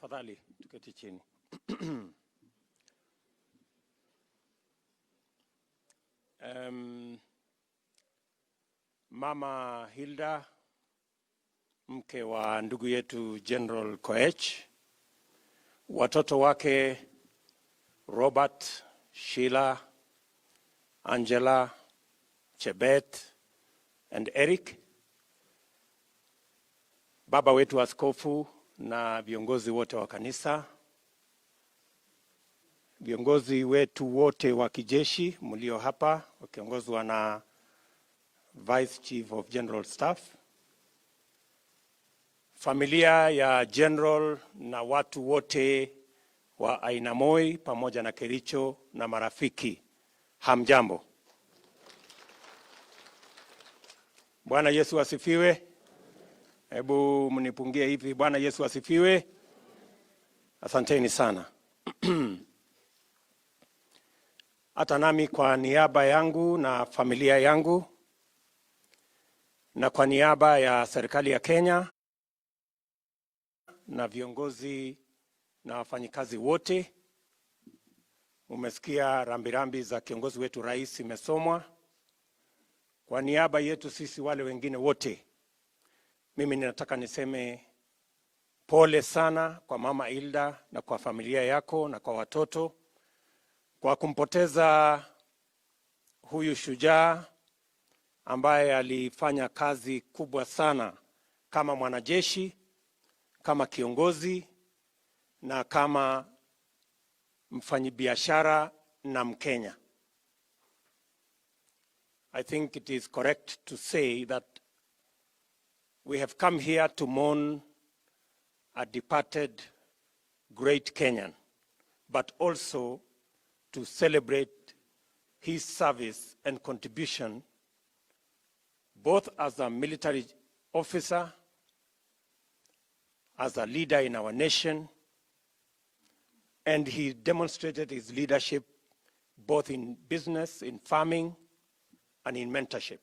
Tafadhali tuketi chini. Mama Hilda, mke wa ndugu yetu General Koech, watoto wake Robert, Sheila, Angela, Chebet and Eric, baba wetu askofu na viongozi wote wa kanisa, viongozi wetu wote wa kijeshi mlio hapa wakiongozwa na Vice Chief of General Staff, familia ya General na watu wote wa Ainamoi pamoja na Kericho na marafiki, hamjambo. Bwana Yesu asifiwe. Hebu mnipungie hivi, Bwana Yesu asifiwe. Asanteni sana. Hata nami kwa niaba yangu na familia yangu na kwa niaba ya serikali ya Kenya na viongozi na wafanyikazi wote, umesikia rambirambi za kiongozi wetu rais imesomwa. Kwa niaba yetu sisi wale wengine wote, mimi ninataka niseme pole sana kwa Mama Hilda na kwa familia yako na kwa watoto kwa kumpoteza huyu shujaa ambaye alifanya kazi kubwa sana kama mwanajeshi, kama kiongozi na kama mfanyibiashara na Mkenya. I think it is correct to say that we have come here to mourn a departed great Kenyan, but also to celebrate his service and contribution both as a military officer, as a leader in our nation, and he demonstrated his leadership both in business, in farming, and in mentorship.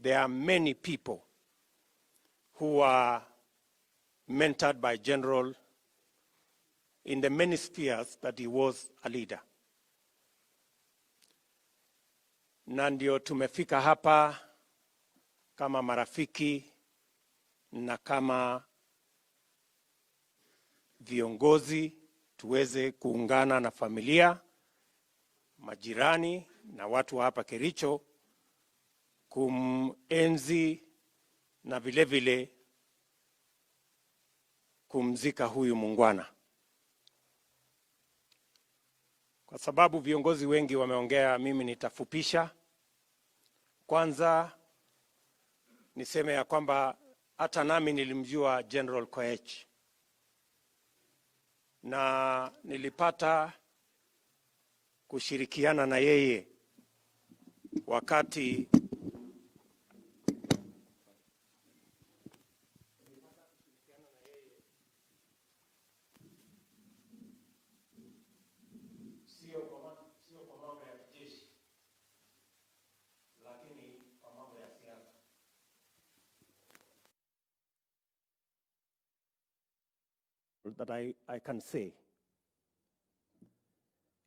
There are many people who are mentored by General in the many spheres that he was a leader. Na ndio tumefika hapa kama marafiki na kama viongozi tuweze kuungana na familia, majirani na watu wa hapa Kericho kumenzi na vile vile kumzika huyu muungwana. Kwa sababu viongozi wengi wameongea, mimi nitafupisha. Kwanza niseme ya kwamba hata nami nilimjua General Koech na nilipata kushirikiana na yeye wakati that I can say.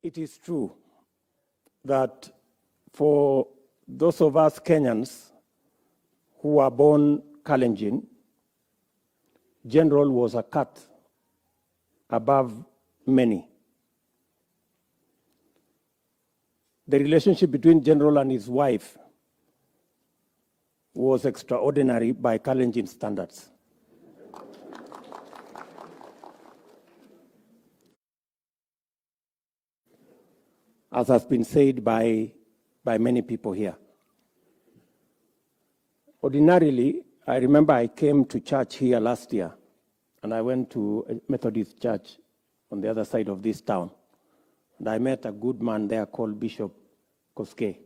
It is true that for those of us Kenyans who are born Kalenjin, General was a cut above many. The relationship between General and his wife was extraordinary by Kalenjin standards. As has been said by many people here. Ordinarily, I remember I came to church here last year, and I went to a Methodist church on the other side of this town. And I met a good man there called Bishop Koech.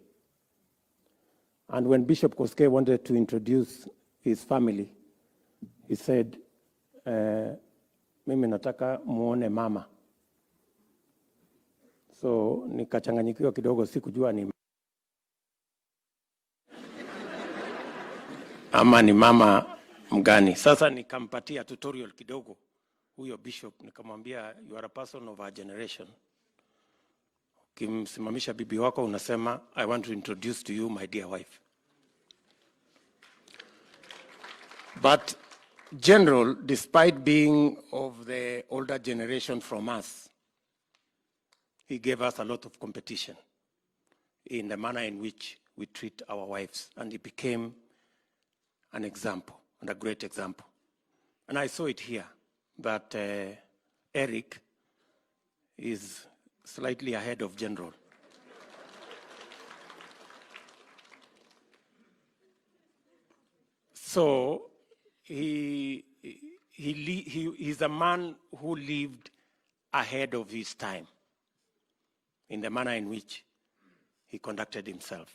And when Bishop Koech wanted to introduce his family, he said, mimi nataka muone mama. So nikachanganyikiwa kidogo, sikujua ni ama ni mama mgani. Sasa nikampatia tutorial kidogo huyo bishop, nikamwambia you are a person of our generation. Ukimsimamisha bibi wako unasema I want to introduce to you my dear wife. But General, despite being of the older generation from us, he gave us a lot of competition in the manner in which we treat our wives, and he became an example, and a great example. And I saw it here, that Eric is slightly ahead of General. So he's a man who lived ahead of his time in the manner in which he conducted himself.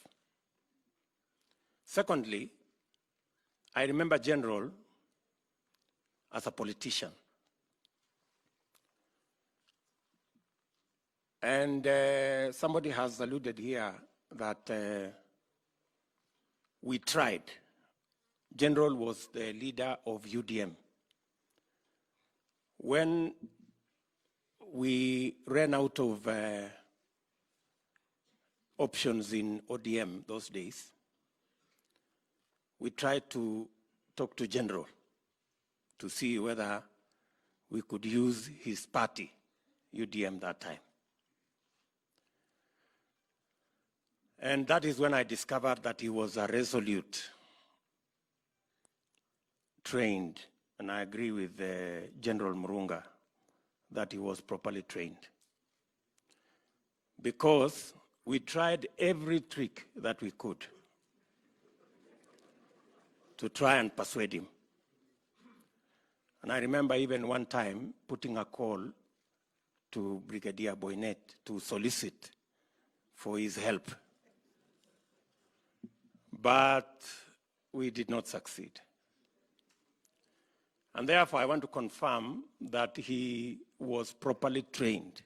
Secondly, I remember General as a politician. And somebody has alluded here that we tried. General was the leader of UDM. When we ran out of options in ODM those days, we tried to talk to General to see whether we could use his party, UDM, that time. And that is when I discovered that he was a resolute, trained, and I agree with General Murunga that he was properly trained. Because we tried every trick that we could to try and persuade him. And I remember even one time putting a call to Brigadier Boynet to solicit for his help. But we did not succeed. And therefore, I want to confirm that he was properly trained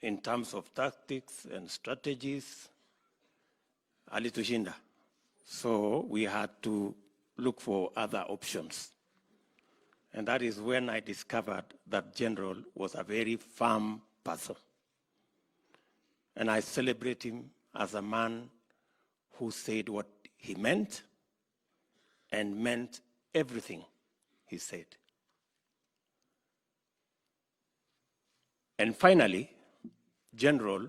in terms of tactics and strategies. Alitushinda. So we had to look for other options. And that is when I discovered that General was a very firm person. And I celebrate him as a man who said what he meant and meant everything he said. And finally, General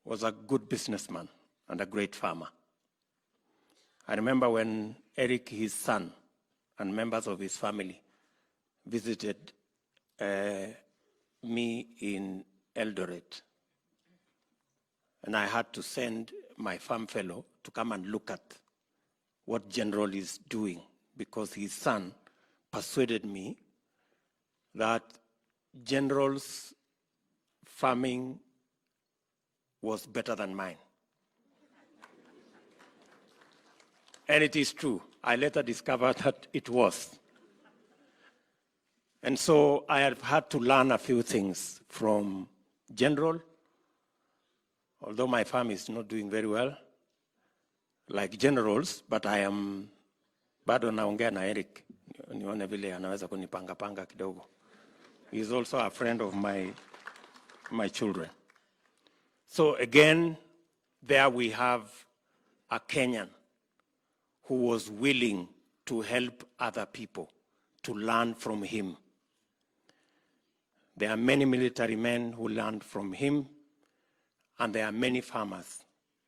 was a good businessman and a great farmer. I remember when Eric, his son, and members of his family visited me in Eldoret. And I had to send my farm fellow to come and look at what General is doing, because his son persuaded me that General's farming was better than mine. And it is true. I later discovered that it was. And so I have had to learn a few things from General, although my farm is not doing very well, like General's, but I am bado naongea na Eric, nione vile anaweza kunipanga kidogo. He is also a friend of my children. So again, there we have a Kenyan who was willing to help other people, to learn from him. There are many military men who learned from him, and there are many farmers,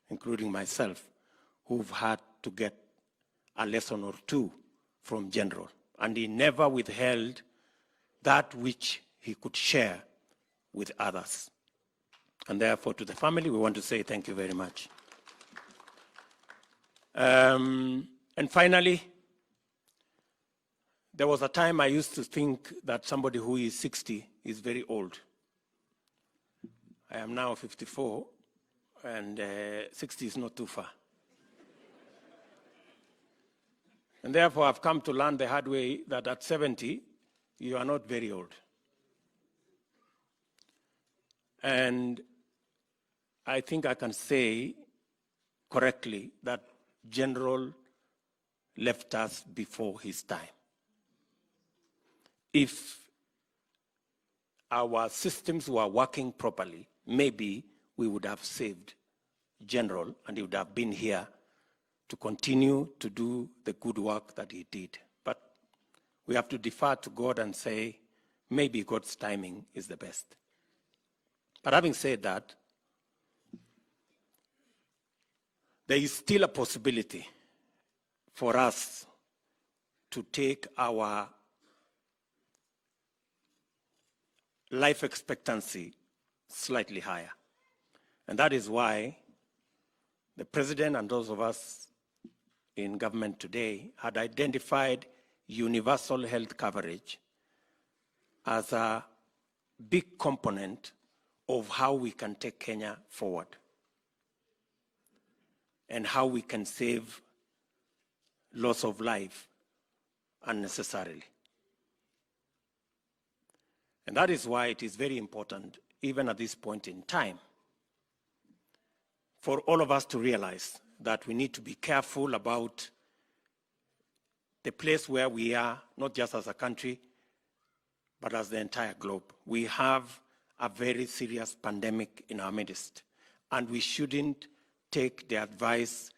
including myself, who've had to get a lesson or two from General. And he never withheld that which he could share with others. And therefore, to the family, we want to say thank you very much. And finally, there was a time I used to think that somebody who is 60 is very old. I am now 54, and 60 is not too far. And therefore, I've come to learn the hard way that at 70, you are not very old. And I think I can say correctly that General left us before his time. if our systems were working properly, maybe we would have saved General and he would have been here to continue to do the good work that he did. But we have to defer to God and say, maybe God's timing is the best. But having said that, there is still a possibility for us to take our life expectancy slightly higher. And that is why the President and those of us in government today had identified universal health coverage as a big component of how we can take Kenya forward and how we can save loss of life unnecessarily. And that is why it is very important, even at this point in time, for all of us to realize that we need to be careful about the place where we are, not just as a country, but as the entire globe. We have a very serious pandemic in our midst, and we shouldn't take the advice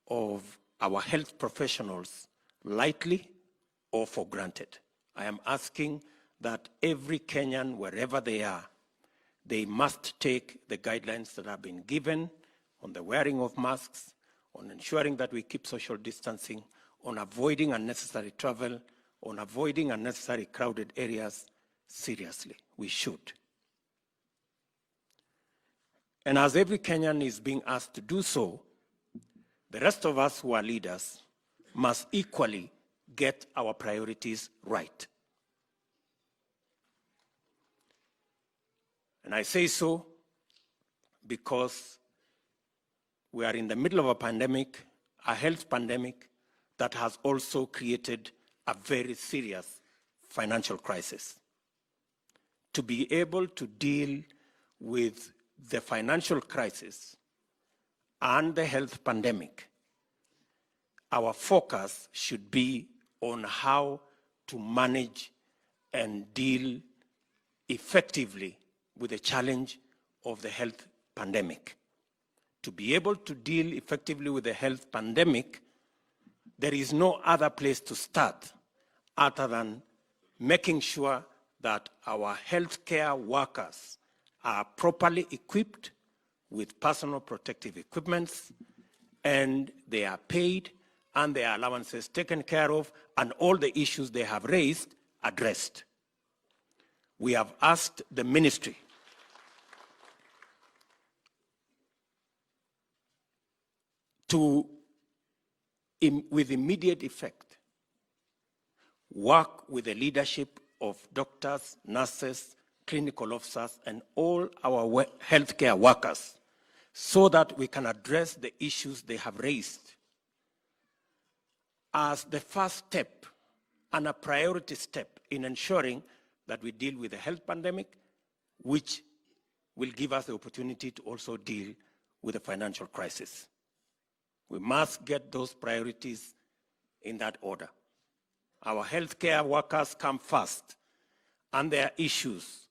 of our health professionals lightly or for granted. I am asking that every Kenyan, wherever they are, they must take the guidelines that have been given on the wearing of masks, on ensuring that we keep social distancing, on avoiding unnecessary travel, on avoiding unnecessary crowded areas seriously. We should. And as every Kenyan is being asked to do so, the rest of us who are leaders must equally get our priorities right. And I say so because we are in the middle of a pandemic, a health pandemic, that has also created a very serious financial crisis. To be able to deal with the financial crisis and the health pandemic, our focus should be on how to manage and deal effectively with the challenge of the health pandemic. To be able to deal effectively with the health pandemic, there is no other place to start other than making sure that our healthcare workers are properly equipped with personal protective equipments, and they are paid and their allowances taken care of, and all the issues they have raised addressed. We have asked the ministry to, with immediate effect, work with the leadership of doctors, nurses, clinical officers, and all our healthcare workers so that we can address the issues they have raised as the first step and a priority step in ensuring that we deal with the health pandemic, which will give us the opportunity to also deal with the financial crisis. We must get those priorities in that order. Our healthcare workers come first, and their issues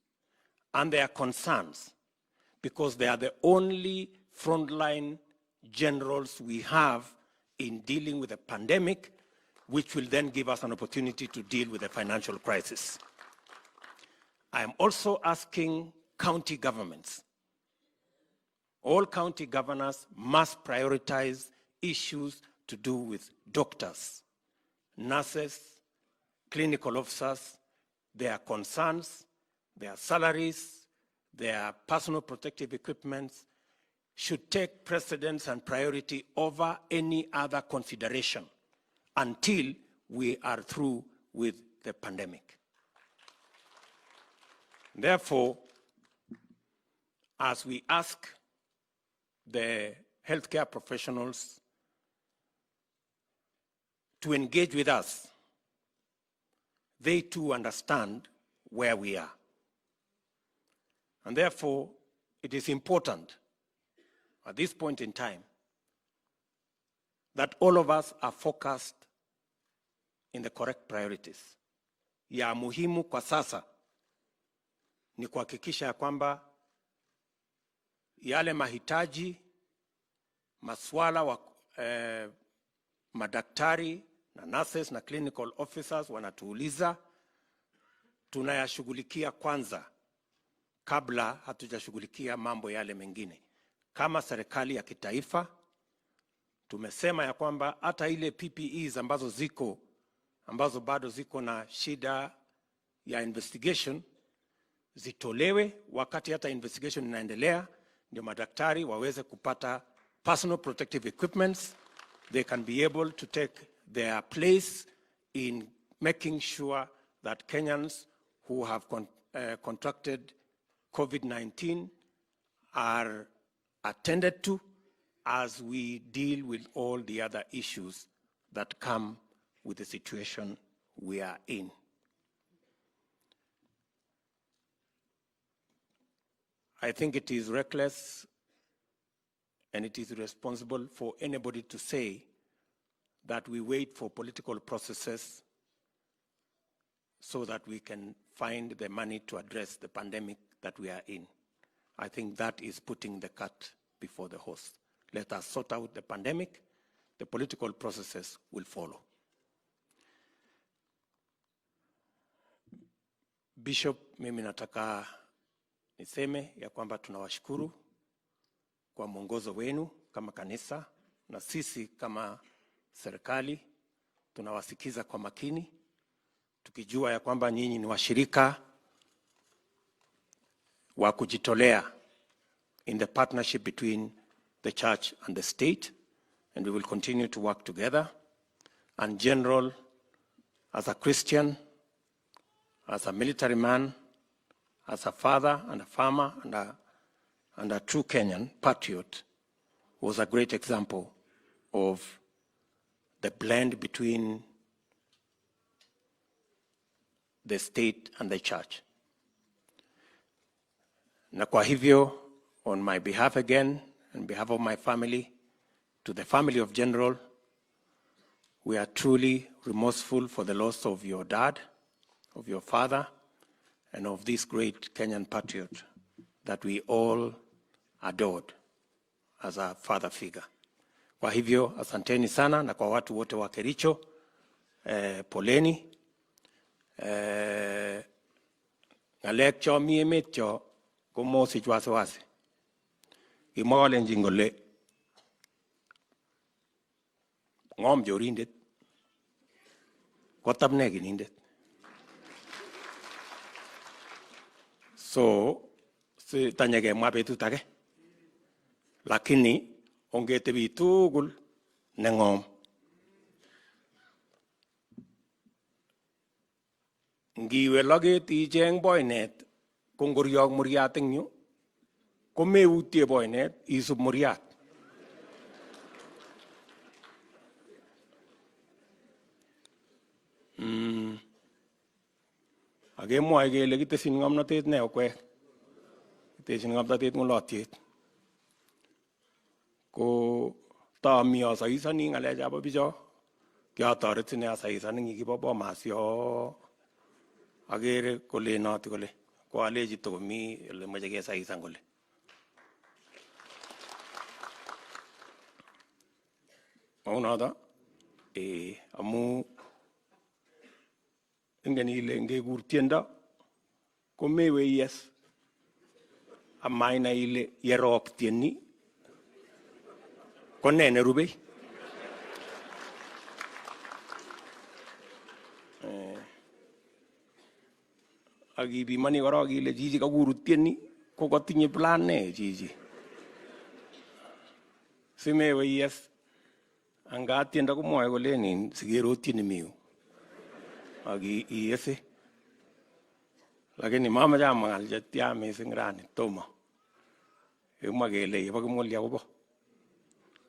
and their concerns, because they are the only frontline generals we have in dealing with the pandemic, which will then give us an opportunity to deal with the financial crisis. I am also asking county governments. All county governors must prioritize issues to do with doctors, nurses, clinical officers, their concerns, their salaries, their personal protective equipments should take precedence and priority over any other consideration until we are through with the pandemic. Therefore, as we ask the healthcare professionals to engage with us, they too understand where we are. And therefore, it is important at this point in time that all of us are focused in the correct priorities. ya muhimu kwa sasa ni kuhakikisha ya kwamba yale mahitaji, maswala wa madaktari na nurses na clinical officers wanatuuliza, tunayashughulikia kwanza kabla hatujashughulikia mambo yale mengine. Kama serikali ya kitaifa tumesema ya kwamba hata ile PPEs ambazo bado ziko na shida ya investigation zitolewe wakati hata investigation inaendelea, ndio madaktari waweze kupata personal protective equipments. They can be able to take their place in making sure that Kenyans who have contracted COVID-19 are attended to as we deal with all the other issues that come with the situation we are in. I think it is reckless and it is irresponsible for anybody to say that we wait for political processes so that we can find the money to address the pandemic that we are in. I think that is putting the cart before the horse. Let us sort out the pandemic. The political processes will follow. Bishop, mimi nataka niseme ya kwamba tunawashukuru kwa mwongozo wenu kama kanisa, na sisi kama serikali tunawasikiza kwa makini, tukijua ya kwamba nyinyi ni washirika wa kujitolea in the partnership between the church and the state, and we will continue to work together. And General, as a Christian, as a military man, as a father and a farmer and a true Kenyan patriot, was a great example of the blend between the state and the church. Na kwa hivyo, on my behalf again, on behalf of my family, to the family of General, we are truly remorseful for the loss of your dad, of your father, and of this great Kenyan patriot that we all adored as a father figure. Kwa hivyo, asanteni sana, na kwa watu wote wa Kericho, poleni. Ngalek cho mi emet cho komosi wasiwasi. Imole njingole ngom jorindet kotabne ginindet. So si tanyage mwa betut age, lakini ongetebi tugul nengom. Ngiwe loget icheng boynet kongoriog muriat eng yu, komeutie boynet isub muriat. Akemwoe kele kitesin ng'omnotet neo Koech, kitesin ng'omnotet ng'ulotyet. Ko tami asaisani ng'alechab bicho, kiatoret sine asaisani ngikibo Bomas yo. Agere kole noti kole koalechi tokomi ole moche kesaisan kole. Maunoto amu ingen ile ngekur tiendo komewe yes amaina ile yerop tieni konne nerubei. Akibimani korok ile chichi kakuru tieni ko katinye plan ne chichi. Simewe yes anga tiendo komwoe kolenin sikero tieni miu. Aki iyese. Lakini mamache amwal chetya mising rani tomo. Kimwa kele yebo kimwolya kobo.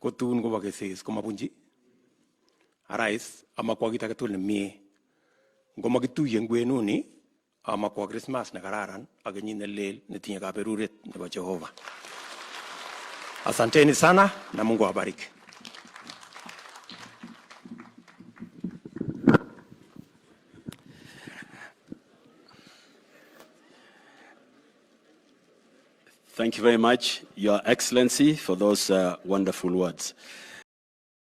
Kotun kobo kesis komabunchi arais amakwa kit age tugul nemie. Ngomakituye eng kwenuni amakwa Christmas ne kararan ak kenyit ne lel netinye kaberuret nebo Jehova. Asanteni sana na Mungu awabariki. Thank you very much, Your Excellency, for those wonderful words.